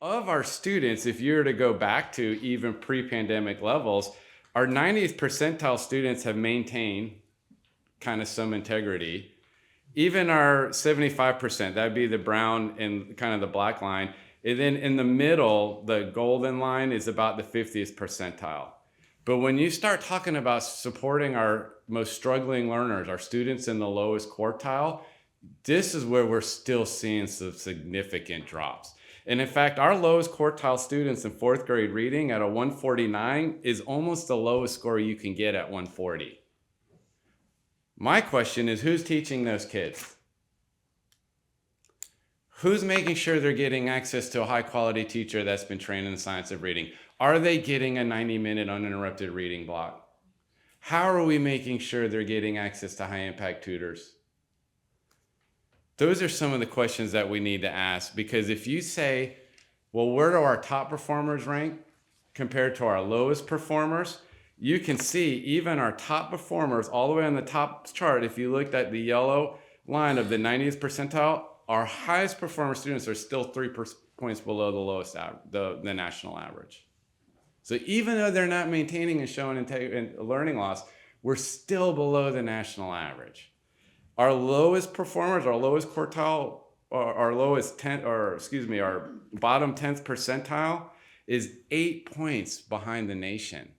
Of our students, if you were to go back to even pre-pandemic levels, our 90th percentile students have maintained kind of some integrity. Even our 75%, that'd be the brown and kind of the black line. And then in the middle, the golden line is about the 50th percentile. But when you start talking about supporting our most struggling learners, our students in the lowest quartile, this is where we're still seeing some significant drops. And in fact, our lowest quartile students in fourth grade reading at a 149 is almost the lowest score you can get at 140. My question is, who's teaching those kids? Who's making sure they're getting access to a high quality teacher that's been trained in the science of reading? Are they getting a 90-minute uninterrupted reading block? How are we making sure they're getting access to high impact tutors? Those are some of the questions that we need to ask, because if you say, well, where do our top performers rank compared to our lowest performers? You can see even our top performers all the way on the top chart. If you looked at the yellow line of the 90th percentile, our highest performer students are still 3 points below the lowest, the national average. So even though they're not maintaining and showing learning loss, we're still below the national average. Our lowest performers, our lowest quartile, our bottom 10th percentile is 8 points behind the nation.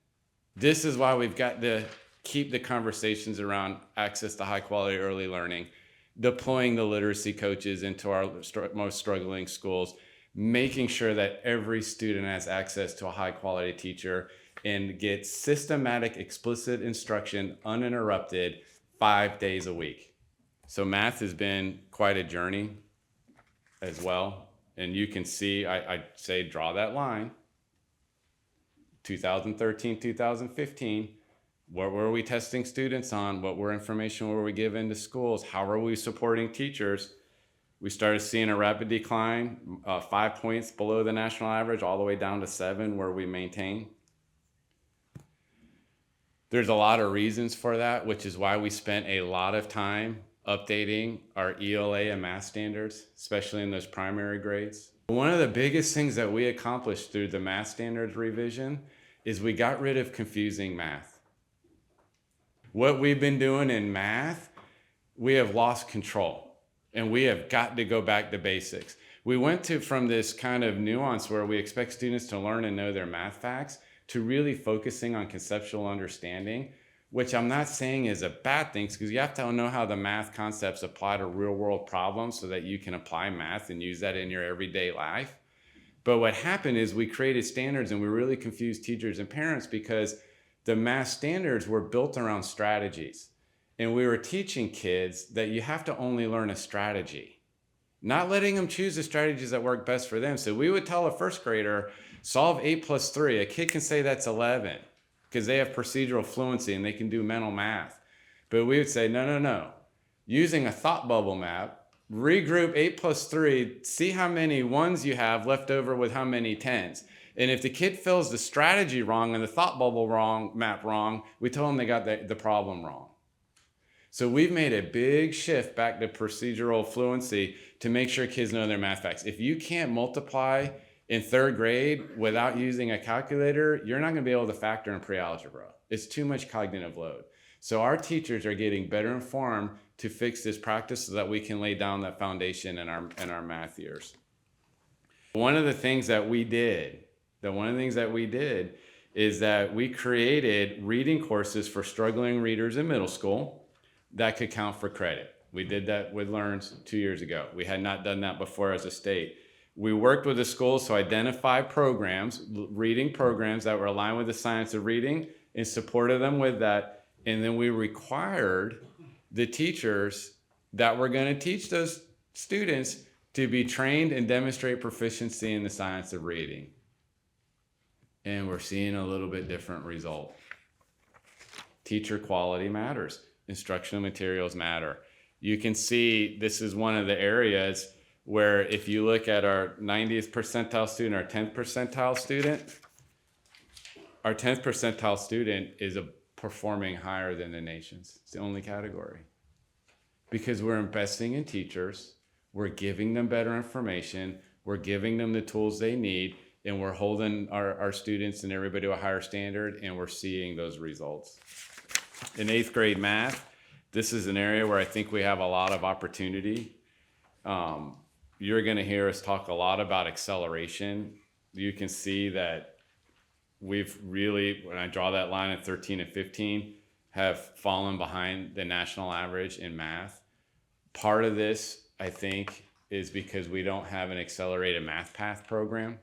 This is why we've got to keep the conversations around access to high quality early learning, deploying the literacy coaches into our most struggling schools, making sure that every student has access to a high quality teacher and gets systematic, explicit instruction uninterrupted 5 days a week. So math has been quite a journey as well. And you can see, I say, draw that line. 2013, 2015, what were we testing students on? What information were we giving to schools? How were we supporting teachers? We started seeing a rapid decline, 5 points below the national average, all the way down to 7 where we maintain. There's a lot of reasons for that, which is why we spent a lot of time updating our ELA and math standards, especially in those primary grades. One of the biggest things that we accomplished through the math standards revision is we got rid of confusing math. What we've been doing in math, we have lost control, and we have got to go back to basics. We went from this kind of nuance where we expect students to learn and know their math facts to really focusing on conceptual understanding, which I'm not saying is a bad thing, because you have to know how the math concepts apply to real world problems so that you can apply math and use that in your everyday life. But what happened is we created standards and we really confused teachers and parents, because the math standards were built around strategies. And we were teaching kids that you have to only learn a strategy, not letting them choose the strategies that work best for them. So we would tell a first grader, solve 8 plus 3. A kid can say that's 11. Because they have procedural fluency and they can do mental math. But we would say, no. Using a thought bubble map, regroup 8 plus 3, see how many ones you have left over with how many 10s. And if the kid fills the strategy wrong and the thought bubble map wrong, we tell them they got the problem wrong. So we've made a big shift back to procedural fluency to make sure kids know their math facts. If you can't multiply in third grade without using a calculator, you're not going to be able to factor in pre-algebra. It's too much cognitive load. So our teachers are getting better informed to fix this practice so that we can lay down that foundation in our math years. One of the things that we did is that we created reading courses for struggling readers in middle school that could count for credit. We did that with Learns 2 years ago. We had not done that before as a state. We worked with the schools to identify programs, reading programs that were aligned with the science of reading, and supported them with that. And then we required the teachers that were going to teach those students to be trained and demonstrate proficiency in the science of reading. And we're seeing a little bit different result. Teacher quality matters. Instructional materials matter. You can see this is one of the areas where if you look at our 90th percentile student, our 10th percentile student is performing higher than the nation's. It's the only category. Because we're investing in teachers, we're giving them better information, we're giving them the tools they need, and we're holding our students and everybody to a higher standard, and we're seeing those results. In 8th grade math, this is an area where I think we have a lot of opportunity. You're going to hear us talk a lot about acceleration. You can see that we've really, when I draw that line at 13 and 15, have fallen behind the national average in math. Part of this, I think, is because we don't have an accelerated math path program.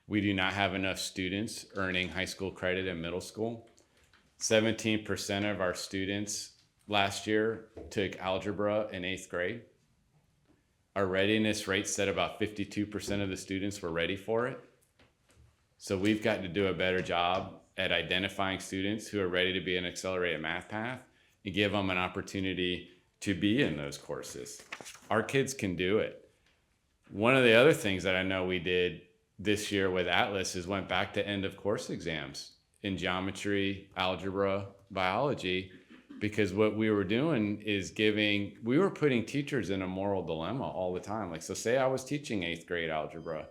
We do not have enough students earning high school credit in middle school. 17% of our students last year took algebra in 8th grade. Our readiness rate said about 52% of the students were ready for it. So we've got to do a better job at identifying students who are ready to be an accelerated math path and give them an opportunity to be in those courses. Our kids can do it. One of the other things that I know we did this year with Atlas is went back to end of course exams in geometry, algebra, biology, because what we were doing is we were putting teachers in a moral dilemma all the time. Like, so say I was teaching 8th grade algebra,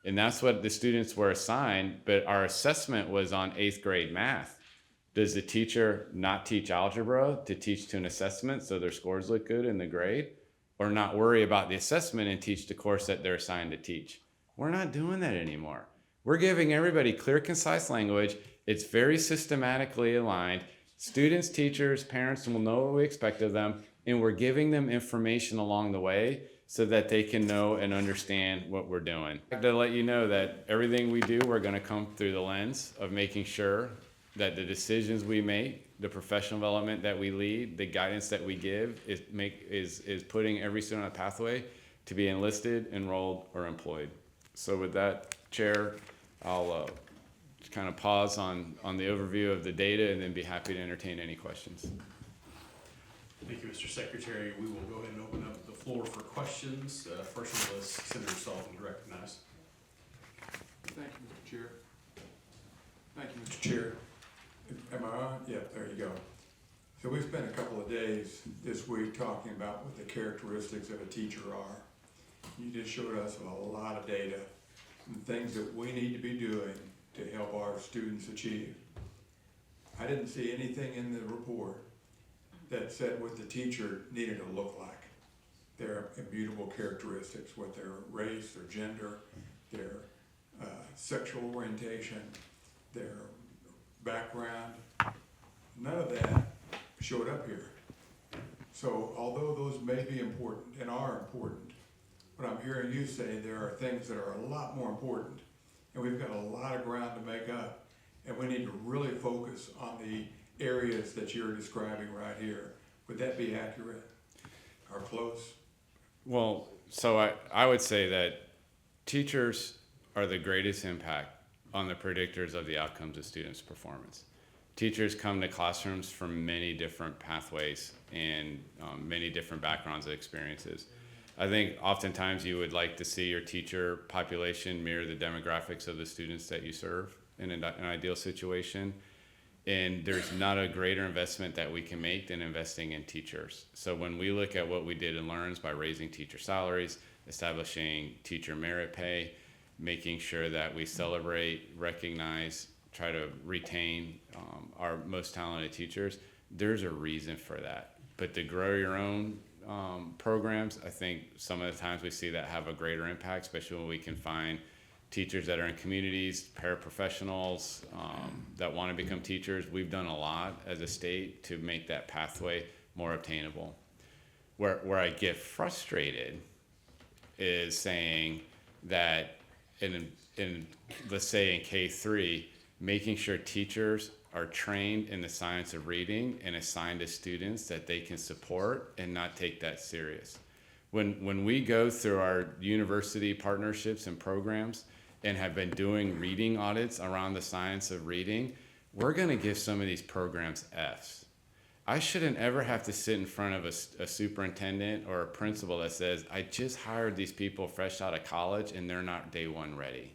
and that's what the students were assigned, but our assessment was on 8th grade math. Does the teacher not teach algebra to teach to an assessment so their scores look good in the grade, or not worry about the assessment and teach the course that they're assigned to teach? We're not doing that anymore. We're giving everybody clear, concise language. It's very systematically aligned. Students, teachers, parents will know what we expect of them, and we're giving them information along the way so that they can know and understand what we're doing. I'd like to let you know that everything we do, we're going to come through the lens of making sure that the decisions we make, the professional development that we lead, the guidance that we give is putting every student on a pathway to be enlisted, enrolled, or employed. So with that, Chair, I'll just kind of pause on the overview of the data and then be happy to entertain any questions. Thank you, Mr. Secretary. We will go ahead and open up the floor for questions. First on the list, Senator Sullivan, recognized. Thank you, Mr. Chair. Thank you, Mr. Chair, am I on? Yeah, there you go. So we spent a couple of days this week talking about what the characteristics of a teacher are. You just showed us a lot of data and things that we need to be doing to help our students achieve. I didn't see anything in the report that said what the teacher needed to look like. Their immutable characteristics, what their race, their gender, their sexual orientation, their background, none of that showed up here. So although those may be important and are important, what I'm hearing you say, there are things that are a lot more important, and we've got a lot of ground to make up, and we need to really focus on the areas that you're describing right here. Would that be accurate or close? Well, so I would say that teachers are the greatest impact on the predictors of the outcomes of students' performance. Teachers come to classrooms from many different pathways and many different backgrounds and experiences. I think oftentimes you would like to see your teacher population mirror the demographics of the students that you serve in an ideal situation. And there's not a greater investment that we can make than investing in teachers. So when we look at what we did in LEARNS by raising teacher salaries, establishing teacher merit pay, making sure that we celebrate, recognize, try to retain our most talented teachers, there's a reason for that. But to grow your own programs, I think some of the times we see that have a greater impact, especially when we can find teachers that are in communities, paraprofessionals that want to become teachers. We've done a lot as a state to make that pathway more obtainable. Where I get frustrated is saying that in let's say in K3, making sure teachers are trained in the science of reading and assigned to students that they can support and not take that serious. When we go through our university partnerships and programs and have been doing reading audits around the science of reading, we're going to give some of these programs Fs. I shouldn't ever have to sit in front of a superintendent or a principal that says, I just hired these people fresh out of college and they're not day one ready.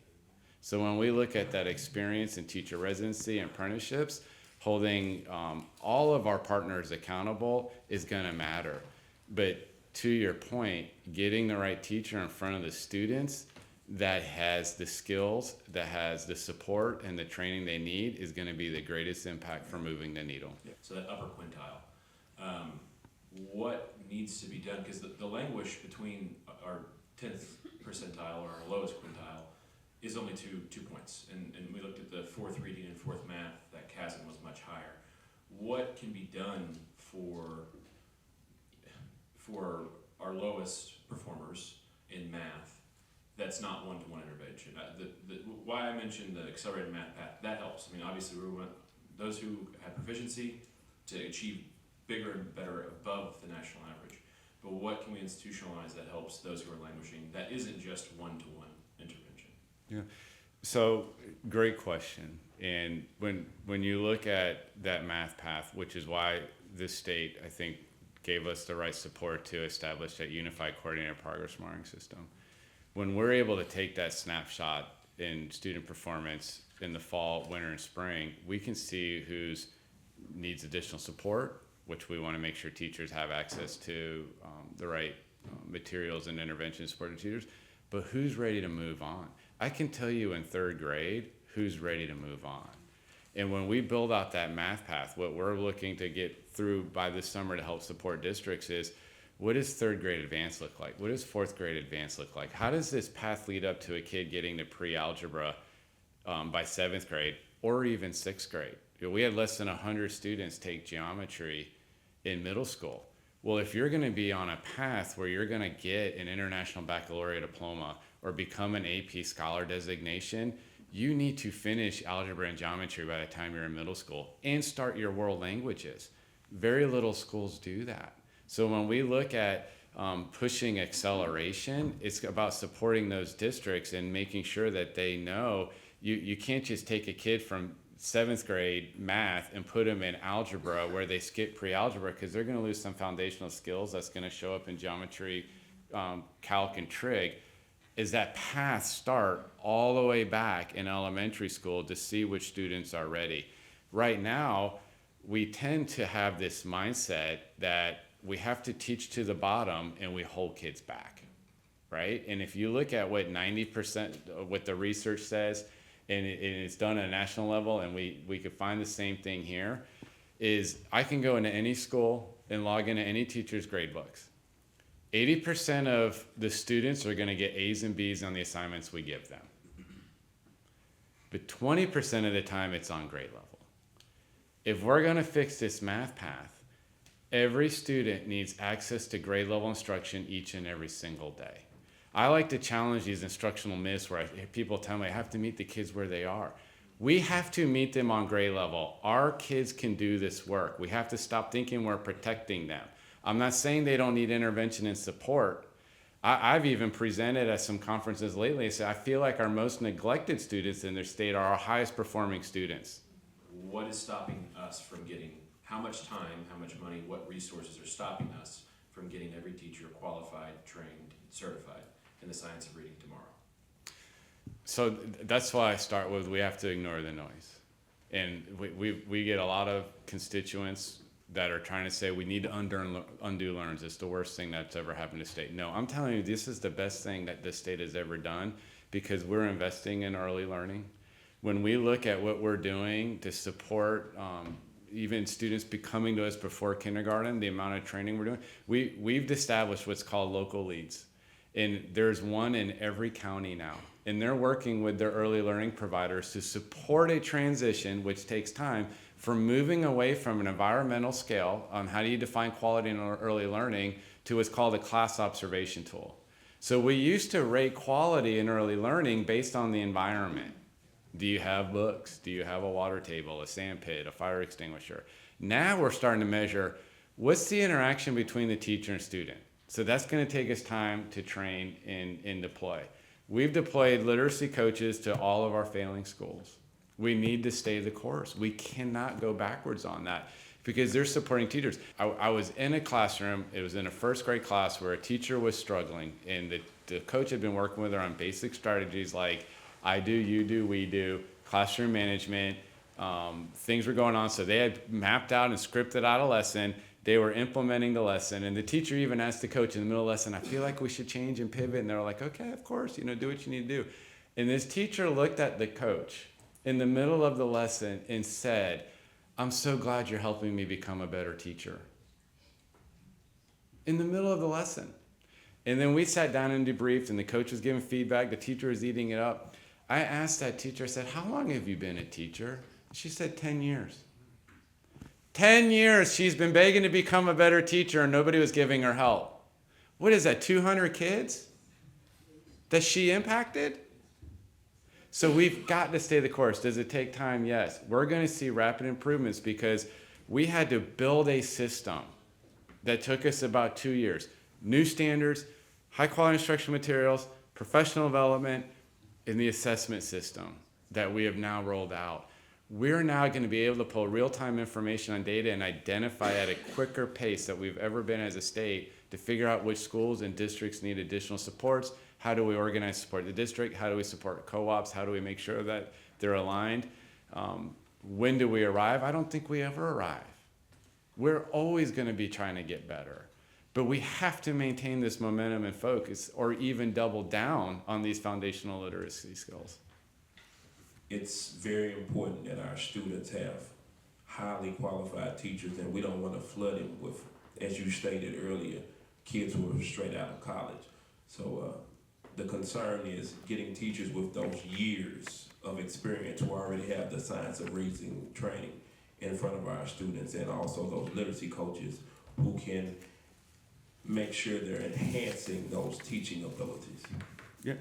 So when we look at that experience in teacher residency and apprenticeships, holding all of our partners accountable is going to matter. But to your point, getting the right teacher in front of the students that has the skills, that has the support and the training they need is going to be the greatest impact for moving the needle. So that upper quintile, what needs to be done? Because the language between our 10th percentile or our lowest quintile is only two points. And we looked at the fourth reading and fourth math, that chasm was much higher. What can be done for our lowest performers in math that's not one-to-one intervention? Why I mentioned the accelerated math path, that helps. I mean, obviously we want those who have proficiency to achieve bigger and better above the national average. But what can we institutionalize that helps those who are languishing that isn't just one-to-one intervention? Yeah. So great question. And when you look at that math path, which is why this state, I think, gave us the right support to establish that unified coordinated progress monitoring system. When we're able to take that snapshot in student performance in the fall, winter, and spring, we can see who's needs additional support, which we want to make sure teachers have access to the right materials and intervention supported tutors, but who's ready to move on. I can tell you in third grade who's ready to move on. And when we build out that math path, what we're looking to get through by this summer to help support districts is, what does third grade advanced look like? What does fourth grade advanced look like? How does this path lead up to a kid getting to pre-algebra by seventh grade or even sixth grade? You know, we had less than 100 students take geometry in middle school. Well, if you're going to be on a path where you're going to get an international baccalaureate diploma or become an AP scholar designation, you need to finish algebra and geometry by the time you're in middle school and start your world languages. Very little schools do that. So when we look at pushing acceleration, it's about supporting those districts and making sure that they know you can't just take a kid from seventh grade math and put them in algebra where they skip pre-algebra, because they're going to lose some foundational skills that's going to show up in geometry, calc, and trig. Is that path start all the way back in elementary school to see which students are ready. Right now, we tend to have this mindset that we have to teach to the bottom and we hold kids back, right? And if you look at what 90% of what the research says, and it's done at a national level, and we could find the same thing here, is I can go into any school and log into any teacher's grade books. 80% of the students are going to get A's and B's on the assignments we give them. But 20% of the time it's on grade level. If we're going to fix this math path, every student needs access to grade level instruction each and every single day. I like to challenge these instructional myths where people tell me I have to meet the kids where they are. We have to meet them on grade level. Our kids can do this work. We have to stop thinking we're protecting them. I'm not saying they don't need intervention and support. I've even presented at some conferences lately and said, I feel like our most neglected students in their state are our highest performing students. What is stopping us from getting, how much time, how much money, what resources are stopping us from getting every teacher qualified, trained, certified in the science of reading tomorrow? So that's why I start with, we have to ignore the noise. And we get a lot of constituents that are trying to say we need to undo learns. It's the worst thing that's ever happened to state. No, I'm telling you, this is the best thing that this state has ever done, because we're investing in early learning. When we look at what we're doing to support even students becoming to us before kindergarten, the amount of training we're doing, we've established what's called local leads. And there's one in every county now. And they're working with their early learning providers to support a transition, which takes time, from moving away from an environmental scale on how do you define quality in early learning to what's called a class observation tool. So we used to rate quality in early learning based on the environment. Do you have books? Do you have a water table, a sand pit, a fire extinguisher? Now we're starting to measure what's the interaction between the teacher and student. So that's going to take us time to train and deploy. We've deployed literacy coaches to all of our failing schools. We need to stay the course. We cannot go backwards on that because they're supporting teachers. I was in a classroom, it was in a first grade class where a teacher was struggling, and the coach had been working with her on basic strategies like I do, you do, we do, classroom management, things were going on. So they had mapped out and scripted out a lesson. They were implementing the lesson, and the teacher even asked the coach in the middle of the lesson, I feel like we should change and pivot. And they were like, okay, of course, do what you need to do. And this teacher looked at the coach in the middle of the lesson and said, I'm so glad you're helping me become a better teacher. In the middle of the lesson. And then we sat down and debriefed, and the coach was giving feedback. The teacher was eating it up. I asked that teacher, I said, how long have you been a teacher? She said, 10 years. 10 years she's been begging to become a better teacher, and nobody was giving her help. What is that, 200 kids that she impacted? So we've got to stay the course. Does it take time? Yes. We're going to see rapid improvements because we had to build a system that took us about 2 years. New standards, high quality instructional materials, professional development, and the assessment system that we have now rolled out. We're now going to be able to pull real-time information on data and identify at a quicker pace that we've ever been as a state to figure out which schools and districts need additional supports. How do we organize support the district? How do we support co-ops? How do we make sure that they're aligned? When do we arrive? I don't think we ever arrive. We're always going to be trying to get better. But we have to maintain this momentum and focus, or even double down on these foundational literacy skills. It's very important that our students have highly qualified teachers, and we don't want to flood them with, as you stated earlier, kids who are straight out of college. So the concern is getting teachers with those years of experience who already have the science of reasoning training in front of our students, and also those literacy coaches who can make sure they're enhancing those teaching abilities. Yeah,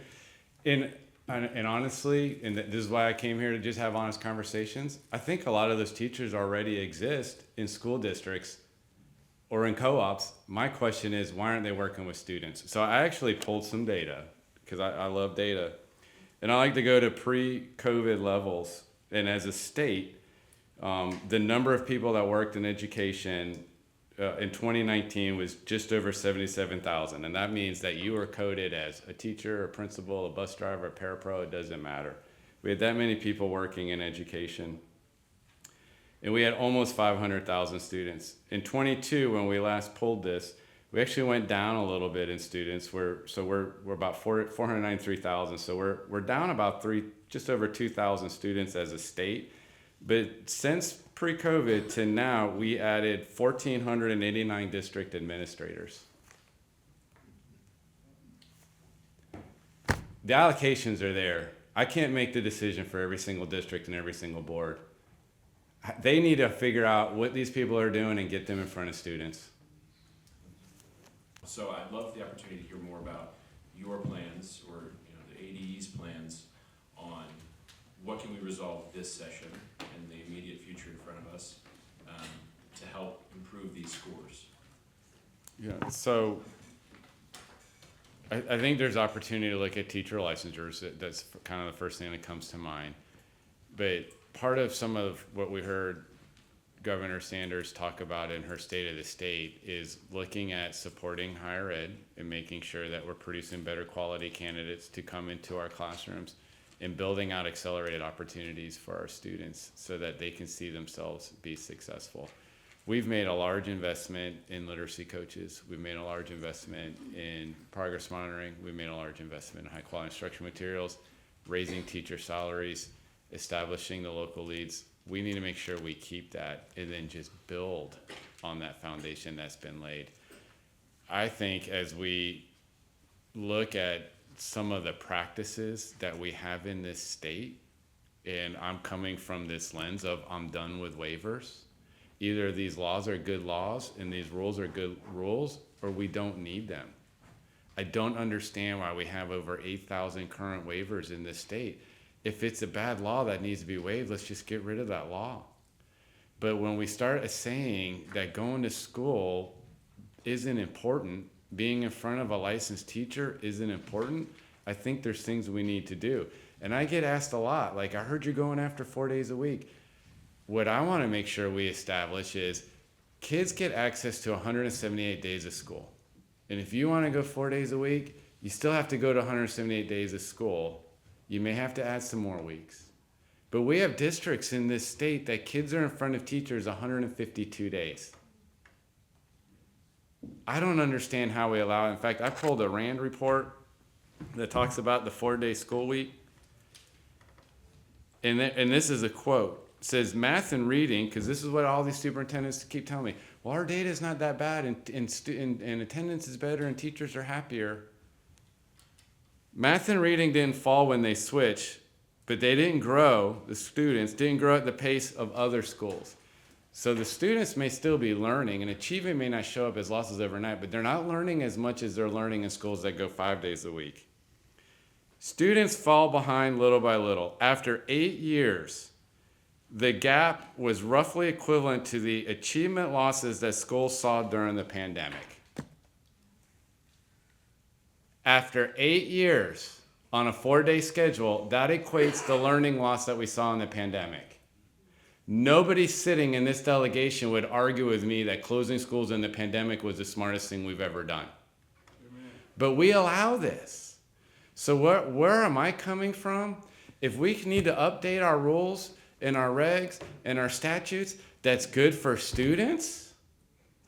and honestly, and this is why I came here to just have honest conversations, I think a lot of those teachers already exist in school districts or in co-ops. My question is, why aren't they working with students? So I actually pulled some data, because I love data. And I like to go to pre-COVID levels. And as a state, the number of people that worked in education in 2019 was just over 77,000. And that means that you were coded as a teacher, a principal, a bus driver, a parapro, it doesn't matter. We had that many people working in education. And we had almost 500,000 students. In 22, when we last pulled this, we actually went down a little bit in students. We're about 493,000. So we're down about just over 2,000 students as a state. But since pre-COVID to now, we added 1,489 district administrators. The allocations are there. I can't make the decision for every single district and every single board. They need to figure out what these people are doing and get them in front of students. So I'd love the opportunity to hear more about your plans, or the ADE's plans on what can we resolve this session and the immediate future in front of us to help improve these scores. Yeah, so I think there's opportunity to look at teacher licensures. That's kind of the first thing that comes to mind. But part of some of what we heard Governor Sanders talk about in her State of the State is looking at supporting higher ed and making sure that we're producing better quality candidates to come into our classrooms, and building out accelerated opportunities for our students so that they can see themselves be successful. We've made a large investment in literacy coaches. We've made a large investment in progress monitoring. We've made a large investment in high quality instructional materials, raising teacher salaries, establishing the local leads. We need to make sure we keep that and then just build on that foundation that's been laid. I think as we look at some of the practices that we have in this state, and I'm coming from this lens of I'm done with waivers. Either these laws are good laws and these rules are good rules, or we don't need them. I don't understand why we have over 8,000 current waivers in this state. If it's a bad law that needs to be waived, let's just get rid of that law. But when we start saying that going to school isn't important, being in front of a licensed teacher isn't important, I think there's things we need to do. And I get asked a lot, like, I heard you're going after 4 days a week. What I want to make sure we establish is kids get access to 178 days of school. And if you want to go 4 days a week, you still have to go to 178 days of school. You may have to add some more weeks. But we have districts in this state that kids are in front of teachers 152 days. I don't understand how we allow it. In fact, I pulled a RAND report that talks about the 4-day school week. And this is a quote. It says math and reading, because this is what all these superintendents keep telling me. Well, our data is not that bad, and attendance is better, and teachers are happier. Math and reading didn't fall when they switched, but they didn't grow. The students didn't grow at the pace of other schools. So the students may still be learning, and achievement may not show up as losses overnight, but they're not learning as much as they're learning in schools that go 5 days a week. Students fall behind little by little. After 8 years, the gap was roughly equivalent to the achievement losses that schools saw during the pandemic. After 8 years on a 4-day schedule, that equates to learning loss that we saw in the pandemic. Nobody sitting in this delegation would argue with me that closing schools in the pandemic was the smartest thing we've ever done. Amen. But we allow this. So where am I coming from? If we need to update our rules and our regs and our statutes that's good for students,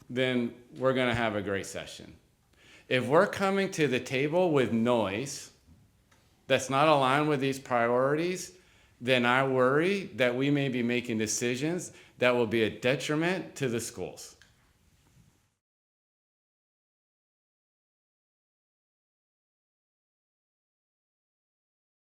then we're going to have a great session. If we're coming to the table with noise that's not aligned with these priorities, then I worry that we may be making decisions that will be a detriment to the schools.